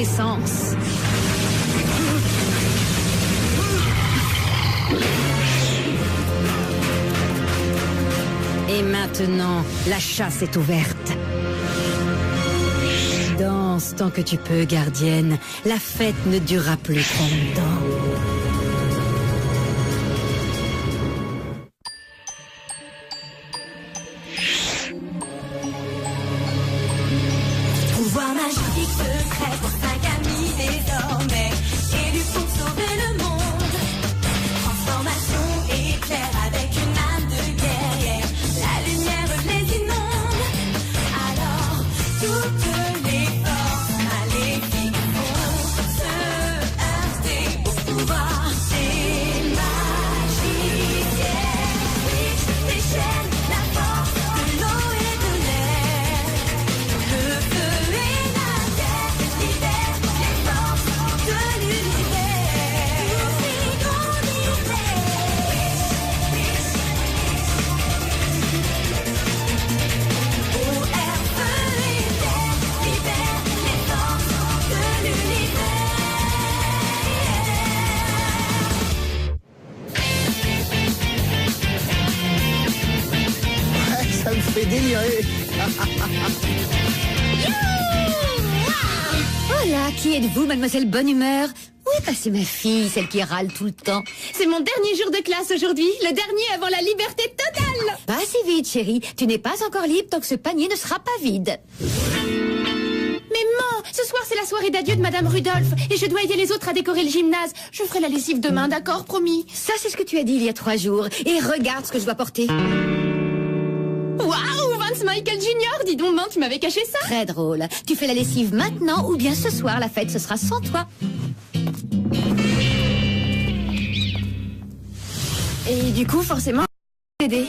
quintessence. Et maintenant, la chasse est ouverte. Danse tant que tu peux, gardienne. La fête ne durera plus trop longtemps. Pouvoir magique secret pour 5 amis désormais. Et du pour sauver le monde. Transformation éclair avec une âme de guerrière. La lumière les inonde. Alors toutes les forces maléfiques vont se heurter au pouvoir des magiciens. Witch déchaîne la force de l'eau et de l'air. Le feu et la terre libèrent les forces de l'univers. Aussi grandissez. Eau, air, feu et terre libèrent les forces de l'univers. Ça me fait délirer. Oh là, qui êtes-vous, mademoiselle Bonne Humeur? Où est passée ma fille, celle qui râle tout le temps? C'est mon dernier jour de classe aujourd'hui, le dernier avant la liberté totale. Pas si vite, chérie. Tu n'es pas encore libre tant que ce panier ne sera pas vide. Mais maman, ce soir c'est la soirée d'adieu de Madame Rudolph et je dois aider les autres à décorer le gymnase. Je ferai la lessive demain, d'accord, promis. Ça, c'est ce que tu as dit il y a 3 jours. Et regarde ce que je dois porter. Waouh, Vance Michael Jr., dis donc, maman, tu m'avais caché ça. Très drôle. Tu fais la lessive maintenant ou bien ce soir, la fête, ce sera sans toi. Et du coup, forcément, aider.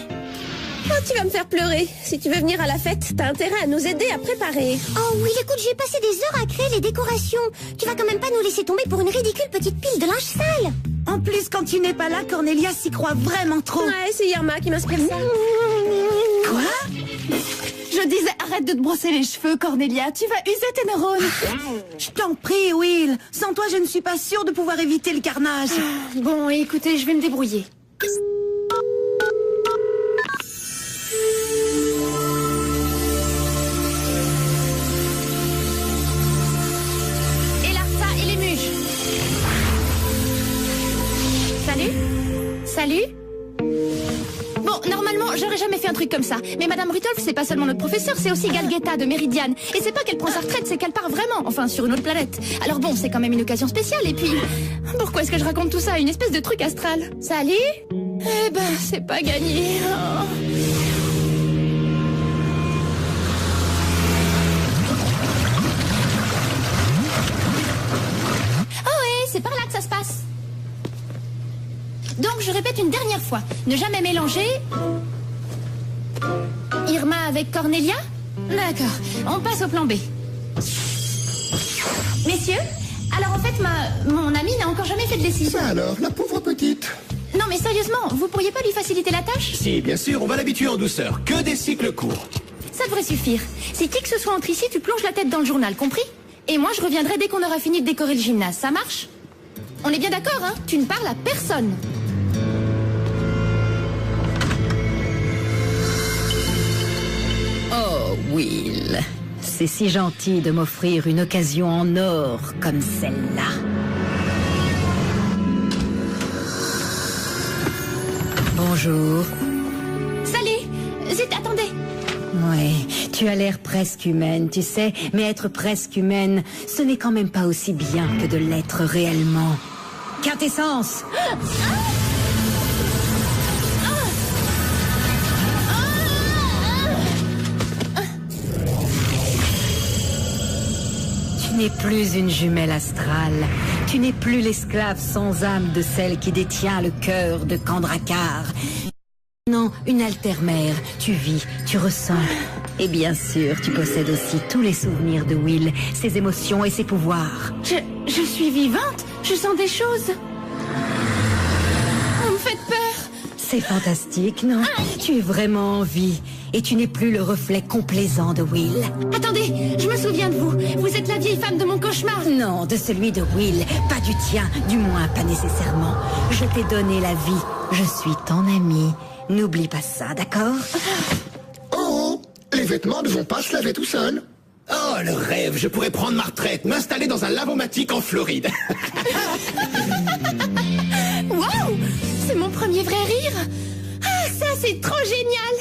Oh, tu vas me faire pleurer. Si tu veux venir à la fête, t'as intérêt à nous aider à préparer. Oh oui, écoute, j'ai passé des heures à créer les décorations. Tu vas quand même pas nous laisser tomber pour une ridicule petite pile de linge sale. En plus, quand tu n'es pas là, Cornelia s'y croit vraiment trop. Ouais, c'est Irma qui m'inspire ça. Quoi? Je disais, arrête de te brosser les cheveux, Cornelia. Tu vas user tes neurones. Je t'en prie, Will. Sans toi, je ne suis pas sûre de pouvoir éviter le carnage. Bon, écoutez, je vais me débrouiller. Et Larsa et les muches. Salut. Salut. Bon, normalement, j'aurais jamais fait un truc comme ça. Mais Madame Rudolph, c'est pas seulement notre professeur, c'est aussi Galguetta de Méridiane. Et c'est pas qu'elle prend sa retraite, c'est qu'elle part vraiment, enfin, sur une autre planète. Alors bon, c'est quand même une occasion spéciale. Et puis, pourquoi est-ce que je raconte tout ça? Une espèce de truc astral. Salut. Eh ben, c'est pas gagné. Oh. Oh oui, c'est par là que ça se passe. Donc, je répète une dernière fois. Ne jamais mélanger... Irma avec Cornelia? D'accord. On passe au plan B. Messieurs, alors en fait, mon amie n'a encore jamais fait de lessive. Ça alors, la pauvre petite. Non mais sérieusement, vous pourriez pas lui faciliter la tâche? Si, bien sûr, on va l'habituer en douceur. Que des cycles courts. Ça devrait suffire. Si qui que ce soit entre ici, tu plonges la tête dans le journal, compris? Et moi, je reviendrai dès qu'on aura fini de décorer le gymnase. Ça marche? On est bien d'accord, hein? Tu ne parles à personne. Oh, Will. C'est si gentil de m'offrir une occasion en or comme celle-là. Bonjour. Salut. Zut, attendez. Oui, tu as l'air presque humaine, tu sais, mais être presque humaine, ce n'est quand même pas aussi bien que de l'être réellement. Quintessence. Tu n'es plus une jumelle astrale. Tu n'es plus l'esclave sans âme de celle qui détient le cœur de Kandrakar. Non, une altermère. Tu vis, tu ressens. Et bien sûr, tu possèdes aussi tous les souvenirs de Will, ses émotions et ses pouvoirs. Je suis vivante. Je sens des choses. Vous me faites peur. C'est fantastique, non? Tu es vraiment en vie. Et tu n'es plus le reflet complaisant de Will. Attendez, je me souviens de vous. Vous êtes la vieille femme de mon cauchemar. Non, de celui de Will. Pas du tien. Du moins, pas nécessairement. Je t'ai donné la vie. Je suis ton ami. N'oublie pas ça, d'accord? Oh, les vêtements ne vont pas se laver tout seuls. Oh, le rêve, je pourrais prendre ma retraite, m'installer dans un lavomatique en Floride. Waouh! C'est mon premier vrai rire. Ah, ça, c'est trop génial.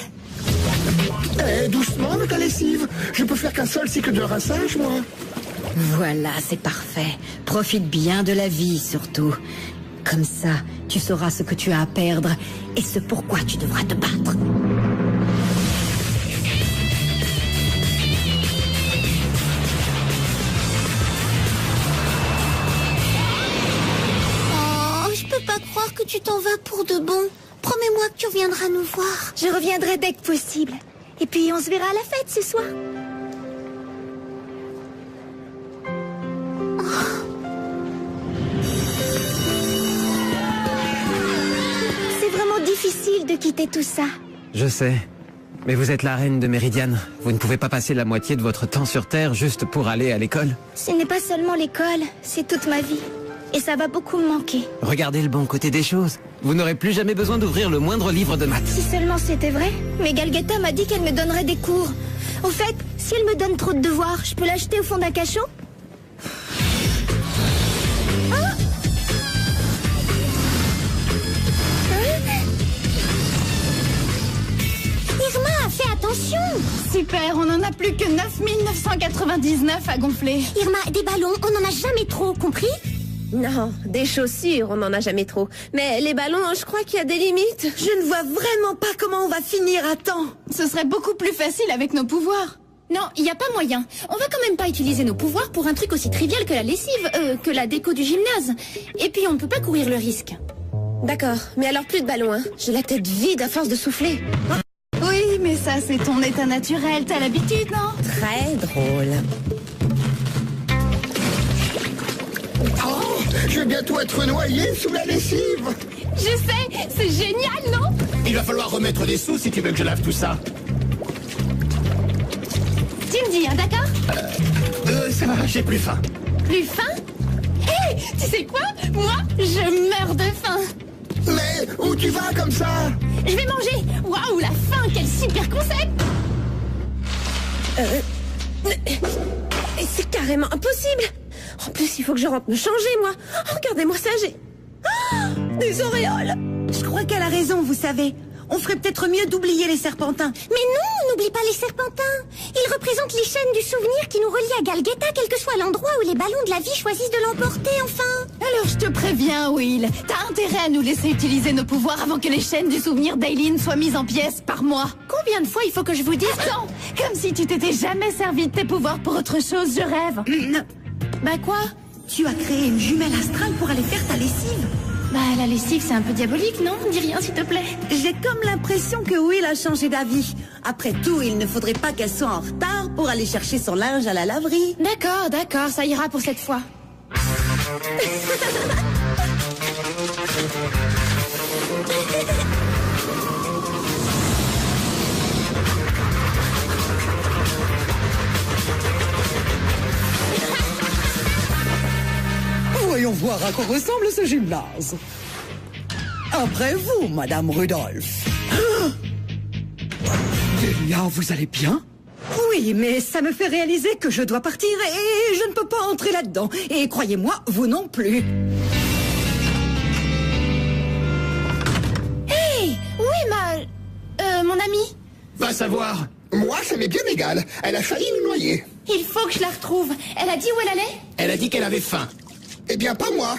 Eh, doucement avec la lessive. Je peux faire qu'un seul cycle de rinçage, moi. Voilà, c'est parfait. Profite bien de la vie, surtout. Comme ça, tu sauras ce que tu as à perdre et ce pourquoi tu devras te battre. Oh, je peux pas croire que tu t'en vas pour de bon. Promets-moi que tu reviendras nous voir. Je reviendrai dès que possible. Et puis on se verra à la fête ce soir. C'est vraiment difficile de quitter tout ça. Je sais. Mais vous êtes la reine de Méridiane. Vous ne pouvez pas passer la moitié de votre temps sur Terre juste pour aller à l'école. Ce n'est pas seulement l'école, c'est toute ma vie. Et ça va beaucoup me manquer. Regardez le bon côté des choses. Vous n'aurez plus jamais besoin d'ouvrir le moindre livre de maths. Si seulement c'était vrai. Mais Galguetta m'a dit qu'elle me donnerait des cours. Au fait, si elle me donne trop de devoirs, je peux l'acheter au fond d'un cachot? Irma, fais attention. Super, on en a plus que 9999 à gonfler. Irma, des ballons, on n'en a jamais trop, compris? Non, des chaussures, on n'en a jamais trop. Mais les ballons, je crois qu'il y a des limites. Je ne vois vraiment pas comment on va finir à temps. Ce serait beaucoup plus facile avec nos pouvoirs. Non, il n'y a pas moyen. On va quand même pas utiliser nos pouvoirs pour un truc aussi trivial que la lessive, que la déco du gymnase. Et puis on ne peut pas courir le risque. D'accord, mais alors plus de ballons, hein. J'ai la tête vide à force de souffler. Oui, mais ça c'est ton état naturel, t'as l'habitude, non? Très drôle. Oh, je vais bientôt être noyé sous la lessive. Je sais, c'est génial, non? Il va falloir remettre des sous si tu veux que je lave tout ça. Tu me dis, hein, d'accord? Ça va, j'ai plus faim. Plus faim? Hé, tu sais quoi? Moi, je meurs de faim. Mais où tu vas comme ça? Je vais manger. Waouh, la faim, quel super concept! C'est carrément impossible. En plus, il faut que je rentre me changer, moi. Oh, regardez-moi ça, j'ai... Oh, des auréoles. Je crois qu'elle a raison, vous savez. On ferait peut-être mieux d'oublier les serpentins. Mais non, n'oublie pas les serpentins. Ils représentent les chaînes du souvenir qui nous relient à Galguetta, quel que soit l'endroit où les ballons de la vie choisissent de l'emporter, enfin. Alors je te préviens, Will. T'as intérêt à nous laisser utiliser nos pouvoirs avant que les chaînes du souvenir d'Aileen soient mises en pièces par moi. Combien de fois il faut que je vous dise non? Comme si tu t'étais jamais servi de tes pouvoirs pour autre chose, je rêve. Bah quoi? Tu as créé une jumelle astrale pour aller faire ta lessive. Bah la lessive c'est un peu diabolique, non? Dis rien s'il te plaît. J'ai comme l'impression que Will a changé d'avis. Après tout, il ne faudrait pas qu'elle soit en retard pour aller chercher son linge à la laverie. D'accord, ça ira pour cette fois. Voyons voir à quoi ressemble ce gymnase. Après vous, Madame Rudolph. Delia, vous allez bien? Oui, mais ça me fait réaliser que je dois partir et je ne peux pas entrer là-dedans. Et croyez-moi, vous non plus. Hey, oui, mon amie. Va savoir. Moi, ça m'est bien égal. Elle a failli nous noyer. Il faut que je la retrouve. Elle a dit où elle allait? Elle a dit qu'elle avait faim. Eh bien, pas moi.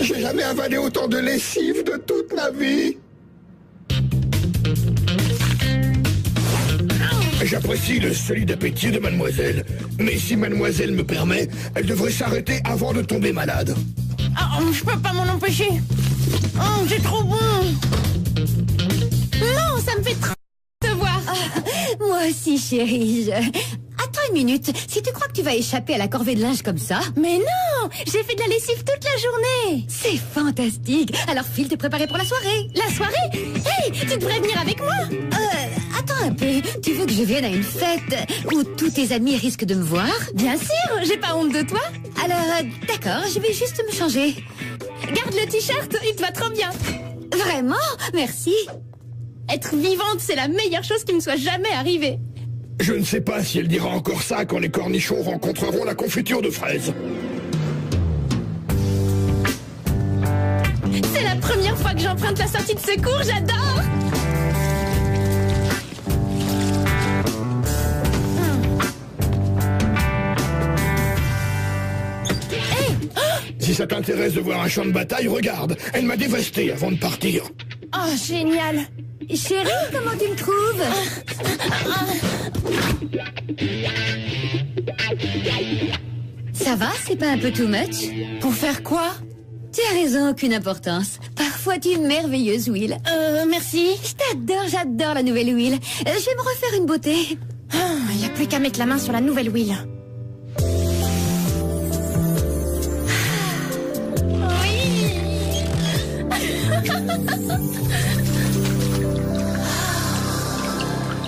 J'ai jamais avalé autant de lessive de toute ma vie. J'apprécie le solide appétit de mademoiselle. Mais si mademoiselle me permet, elle devrait s'arrêter avant de tomber malade. Je peux pas m'en empêcher. Oh, c'est trop bon. Non, ça me fait trop te voir. Moi aussi, chérie. Attends, attends une minute. Si tu crois que tu vas échapper à la corvée de linge comme ça... Mais non, j'ai fait de la lessive toute la journée. C'est fantastique. Alors file te préparer pour la soirée. La soirée? Hey, tu devrais venir avec moi. Attends un peu. Tu veux que je vienne à une fête où tous tes amis risquent de me voir? Bien sûr, j'ai pas honte de toi. Alors, d'accord, je vais juste me changer. Garde le t-shirt, il te va trop bien. Vraiment? Merci. Être vivante, c'est la meilleure chose qui me soit jamais arrivée. Je ne sais pas si elle dira encore ça quand les cornichons rencontreront la confiture de fraises. C'est la première fois que j'emprunte la sortie de secours, j'adore. Si ça t'intéresse de voir un champ de bataille, regarde. Elle m'a dévasté avant de partir. Oh, génial. Chérie, comment tu me trouves? Ça va, c'est pas un peu too much? Pour faire quoi? Tu as raison, aucune importance. Parfois, tu es merveilleuse, Will. Merci. Je t'adore, j'adore la nouvelle Will. Je vais me refaire une beauté. Il n'y a plus qu'à mettre la main sur la nouvelle Will.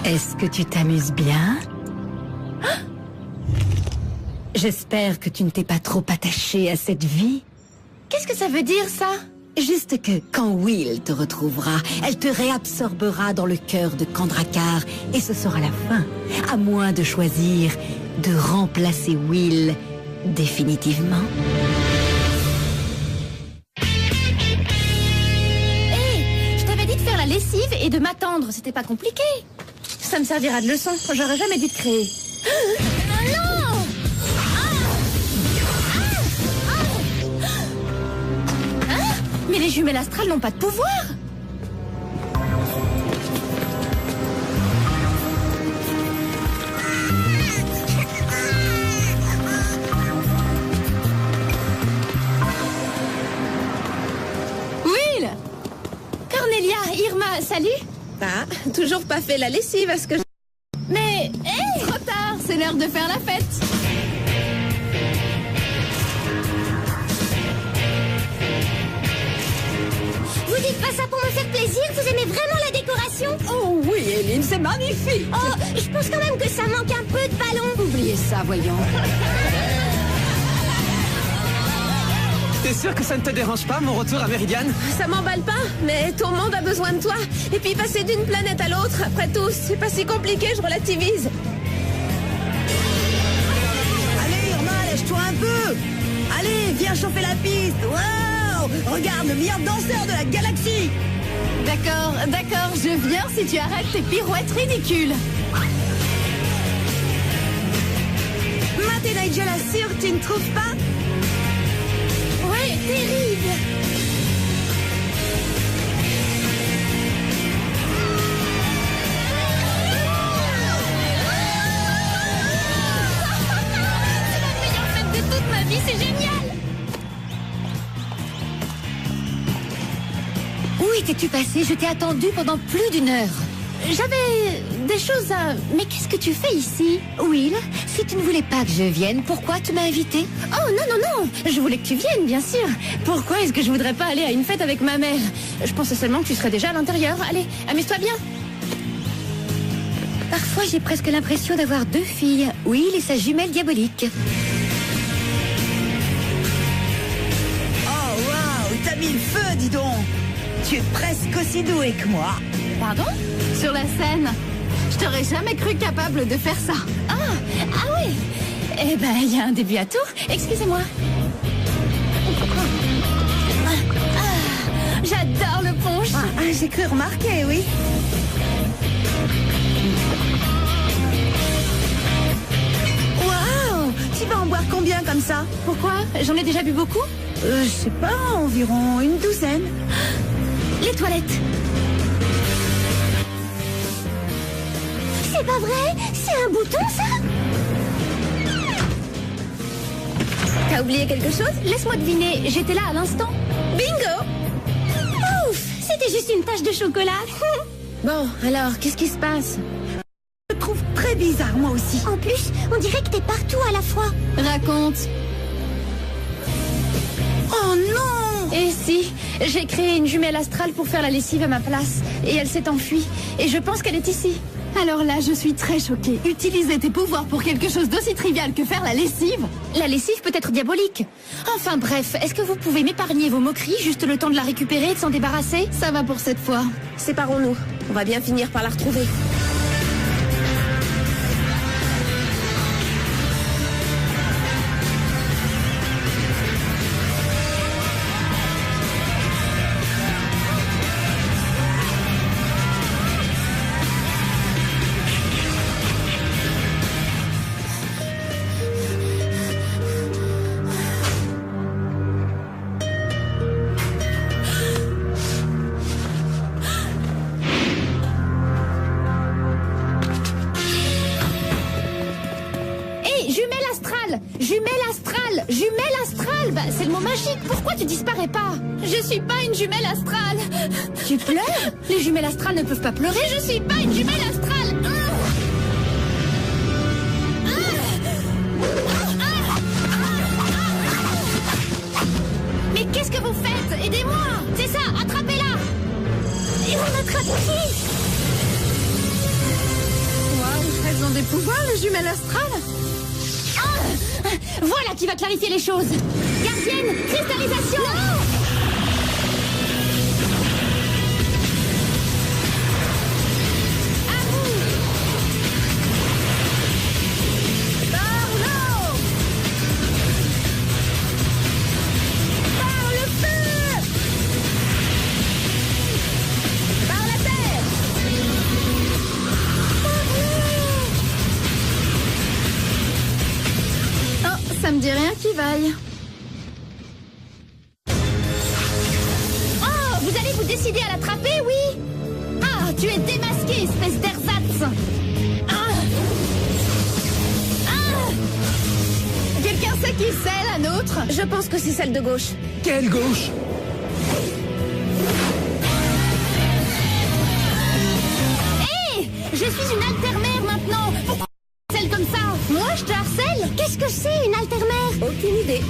Est-ce que tu t'amuses bien? J'espère que tu ne t'es pas trop attachée à cette vie. Qu'est-ce que ça veut dire, ça? Juste que quand Will te retrouvera, elle te réabsorbera dans le cœur de Kandrakar et ce sera la fin. À moins de choisir de remplacer Will définitivement. Hey, je t'avais dit de faire la lessive et de m'attendre, c'était pas compliqué. Ça me servira de leçon, j'aurais jamais dû te créer. Non! Mais les jumelles astrales n'ont pas de pouvoir. Will! Cornelia, Irma, salut. Ah, toujours pas fait la lessive à ce que je... Mais, hey, trop tard, c'est l'heure de faire la fête. Vous dites pas ça pour me faire plaisir? Vous aimez vraiment la décoration? Oh oui, Eileen, c'est magnifique. Oh, je pense quand même que ça manque un peu de ballon. Oubliez ça, voyons. T'es sûr que ça ne te dérange pas, mon retour à Meridian? Ça m'emballe pas, mais ton monde a besoin de toi. Et puis passer d'une planète à l'autre, après tout, c'est pas si compliqué, je relativise. Allez, Irma, lèche-toi un peu. Allez, viens chauffer la piste. Wow! Regarde, le meilleur danseur de la galaxie. D'accord, je viens si tu arrêtes tes pirouettes ridicules. Matt et Nigel assurent, tu ne trouves pas? Ouais, terrible. C'est la meilleure fête de toute ma vie, c'est génial. Où étais-tu passé? Je t'ai attendu pendant plus d'une heure. J'avais des choses à... Mais qu'est-ce que tu fais ici? Will, si tu ne voulais pas que je vienne, pourquoi tu m'as invité? Oh non, je voulais que tu viennes, bien sûr. Pourquoi est-ce que je voudrais pas aller à une fête avec ma mère? Je pensais seulement que tu serais déjà à l'intérieur. Allez, amuse-toi bien. Parfois, j'ai presque l'impression d'avoir deux filles, Will et sa jumelle diabolique. Oh, waouh, t'as mis le feu, dis donc. Tu es presque aussi doué que moi. Pardon? Sur la scène? Je t'aurais jamais cru capable de faire ça. Ah oui. Eh ben, il y a un début à tout. Excusez-moi. J'adore le punch. J'ai cru remarquer, oui. Waouh! Tu vas en boire combien comme ça? Pourquoi? J'en ai déjà bu beaucoup? Je sais pas, environ une douzaine. Les toilettes. C'est pas vrai? C'est un bouton, ça? T'as oublié quelque chose? Laisse-moi deviner, j'étais là à l'instant. Bingo! Ouf! C'était juste une tache de chocolat. Bon, alors, qu'est-ce qui se passe? Je trouve très C'est bizarre, moi aussi. En plus, on dirait que t'es partout à la fois. Raconte. Oh non! Et si, j'ai créé une jumelle astrale pour faire la lessive à ma place. Et elle s'est enfuie. Et je pense qu'elle est ici. Alors là, je suis très choquée. Utiliser tes pouvoirs pour quelque chose d'aussi trivial que faire la lessive? La lessive peut être diabolique. Enfin bref, est-ce que vous pouvez m'épargner vos moqueries, juste le temps de la récupérer et de s'en débarrasser? Ça va pour cette fois. Séparons-nous. On va bien finir par la retrouver. Jumelle astrale, bah, c'est le mot magique. Pourquoi tu disparais pas? Je suis pas une jumelle astrale. Tu pleures? Les jumelles astrales ne peuvent pas pleurer. Je suis pas une jumelle astrale. Mais qu'est-ce que vous faites? Aidez-moi! C'est ça, attrapez-la! Et on attrape qui? Waouh, elles ont des pouvoirs, les jumelles astrales? Voilà qui va clarifier les choses. Gardienne, cristallisation. Non! À vous. Par l'eau. Par le feu. Par la terre. Ça me dit rien qui vaille. Oh, vous allez vous décider à l'attraper, oui? Ah, tu es démasqué, espèce d'ersatz. Quelqu'un sait qui c'est, la nôtre? Je pense que c'est celle de gauche. Quelle gauche? Hé, je suis une altermère maintenant. Pourquoi celle comme ça? Moi, je te harcèle? Qu'est-ce que c'est, une altermère? Aucune idée.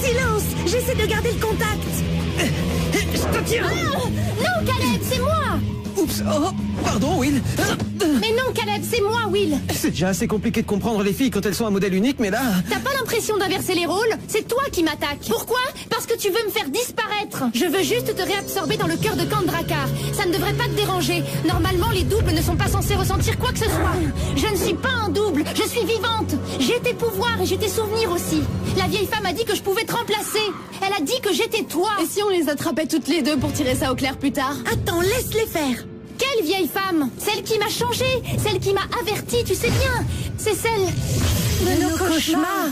Silence! J'essaie de garder le contact. Je te tiens! Non, Caleb, c'est moi. Oups, oh, pardon, Will. Mais non, Caleb, c'est moi, Will. C'est déjà assez compliqué de comprendre les filles quand elles sont un modèle unique, mais là... T'as pas l'impression d'inverser les rôles? C'est toi qui m'attaques. Pourquoi? Parce que tu veux me faire disparaître. Je veux juste te réabsorber dans le cœur de Kandrakar. Ça ne devrait pas te déranger. Normalement, les doubles ne sont pas censés ressentir quoi que ce soit. Je ne suis pas un double, je suis vivante. J'ai tes pouvoirs et j'ai tes souvenirs aussi. La vieille femme a dit que je pouvais te remplacer. Elle a dit que j'étais toi. Et si on les attrapait toutes les deux pour tirer ça au clair plus tard? Attends, laisse-les faire. Quelle vieille femme? Celle qui m'a changé, celle qui m'a averti, tu sais bien. C'est celle de nos cauchemars.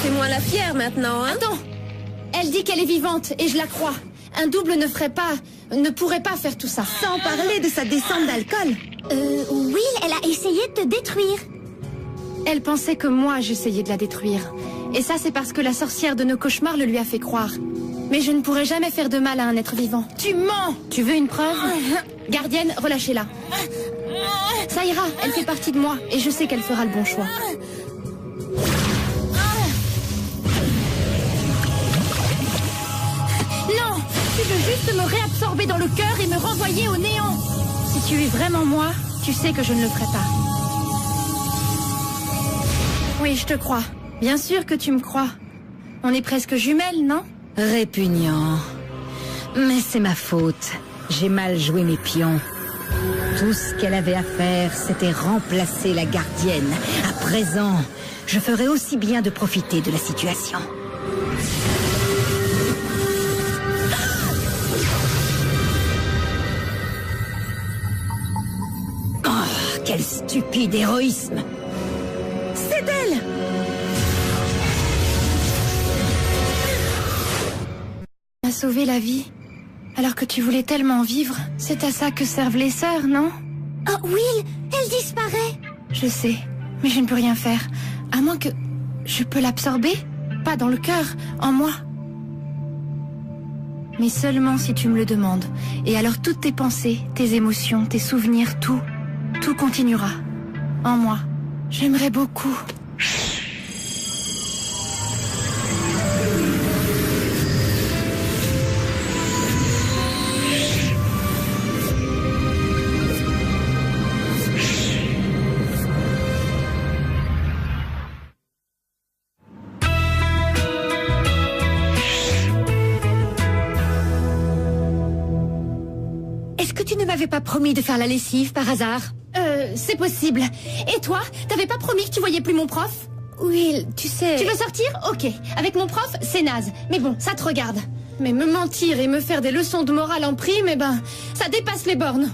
Fais-moi la fière maintenant, hein? Attends. Elle dit qu'elle est vivante et je la crois. Un double ne pourrait pas faire tout ça. Sans parler de sa descente d'alcool. Will, elle a essayé de te détruire. Elle pensait que moi, j'essayais de la détruire. Et ça, c'est parce que la sorcière de nos cauchemars le lui a fait croire. Mais je ne pourrais jamais faire de mal à un être vivant. Tu mens! Tu veux une preuve? Gardienne, relâchez-la. Ça ira, elle fait partie de moi et je sais qu'elle fera le bon choix. Non! Tu veux juste me réabsorber dans le cœur et me renvoyer au néant. Si tu es vraiment moi, tu sais que je ne le ferai pas. Oui, je te crois. Bien sûr que tu me crois. On est presque jumelles, non? Répugnant. Mais c'est ma faute. J'ai mal joué mes pions. Tout ce qu'elle avait à faire, c'était remplacer la gardienne. À présent, je ferai aussi bien de profiter de la situation. Oh, quel stupide héroïsme! C'est elle! m'as sauvé la vie. Alors que tu voulais tellement vivre. C'est à ça que servent les sœurs, non? Oh, Will, elle disparaît. Je sais, mais je ne peux rien faire. À moins que... Je peux l'absorber? Pas dans le cœur, en moi. Mais seulement si tu me le demandes. Et alors toutes tes pensées, tes émotions, tes souvenirs, tout continuera. En moi. J'aimerais beaucoup. Est-ce que tu ne m'avais pas promis de faire la lessive par hasard? C'est possible. Et toi, t'avais pas promis que tu voyais plus mon prof? Will, tu sais... Tu veux sortir? Ok. Avec mon prof, c'est naze. Mais bon, ça te regarde. Mais me mentir et me faire des leçons de morale en prime, ça dépasse les bornes.